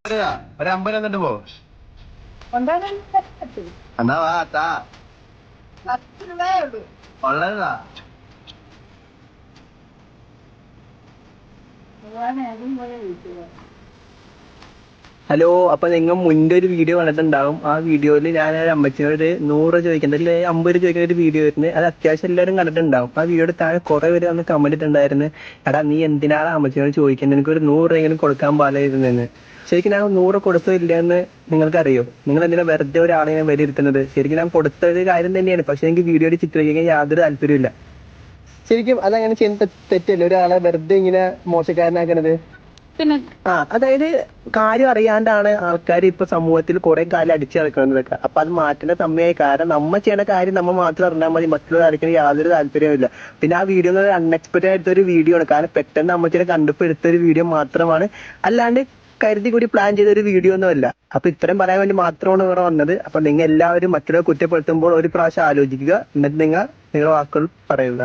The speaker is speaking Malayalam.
ഒരമ്പലം എന്നിട്ട് പോ എന്നാ വാ താ ഉള്ളതാ ഹലോ, അപ്പൊ നിങ്ങൾ മുന്നേ ഒരു വീഡിയോ കണ്ടിട്ടുണ്ടാവും. ആ വീഡിയോയിൽ ഞാൻ അമ്മച്ചിയോട് 100 ചോദിക്കുന്നത് അല്ലെ 50 ചോദിക്കുന്ന ഒരു വീഡിയോ വരുന്നത്. അത് അത്യാവശ്യം എല്ലാവരും കണ്ടിട്ടുണ്ടാവും. ആ വീഡിയോയുടെ താഴെ കുറെ പേര് വന്ന് കമന്റ് ഇട്ടുണ്ടായിരുന്നു, എടാ നീ എന്തിനാണ് അമ്മച്ചിയോട് ചോദിക്കുന്നത്, എനിക്കൊരു 100 കൊടുക്കാൻ പാടില്ലായിരുന്നെന്ന്. ശരിക്കും ഞാൻ 100 കൊടുത്തില്ല എന്ന് നിങ്ങൾക്കറിയോ? നിങ്ങൾ എന്തിനാ വെറുതെ ഒരാളെ ഞാൻ വിലയിരുത്തുന്നത്? ശരിക്കും ഞാൻ കൊടുത്തത് കാര്യം തന്നെയാണ്, പക്ഷെ എനിക്ക് വീഡിയോയിൽ ചിത്രീകരിക്കാൻ യാതൊരു താല്പര്യമില്ല. ശരിക്കും അതങ്ങനെ ചെയ്യുന്ന തെറ്റല്ലേ, ഒരാളെ വെറുതെ ഇങ്ങനെ മോശക്കാരനാക്കണത്? പിന്നെ അതായത് കാര്യം അറിയാണ്ടാണ് ആൾക്കാർ ഇപ്പൊ സമൂഹത്തിൽ കുറെ കാലം അടിച്ചു നടക്കുന്നതൊക്കെ. അപ്പൊ അത് മാറ്റേണ്ട സമയമായി. കാരണം നമ്മ ചെയ്യണ കാര്യം നമ്മൾ മാത്രം അറിഞ്ഞാൽ മതി, മറ്റുള്ള ആർക്കും യാതൊരു താല്പര്യമില്ല. പിന്നെ ആ വീഡിയോ അൺഎക്സ്പെക്ടഡ് ആയിട്ട് ഒരു വീഡിയോ ആണ്. കാരണം പെട്ടെന്ന് നമ്മച്ചിനെ കണ്ടപ്പോ എടുത്ത ഒരു വീഡിയോ മാത്രമാണ്, അല്ലാണ്ട് കരുതി കൂടി പ്ലാൻ ചെയ്ത ഒരു വീഡിയോ ഒന്നും അല്ല. അപ്പൊ ഇത്രയും പറയാൻ വേണ്ടി മാത്രമാണ് ഇവിടെ വന്നത്. അപ്പൊ നിങ്ങൾ എല്ലാവരും മറ്റുള്ളവരെ കുറ്റപ്പെടുത്തുമ്പോൾ ഒരു പ്രാവശ്യം ആലോചിക്കുക, എന്നിട്ട് നിങ്ങളുടെ വാക്കുകൾ പറയുക.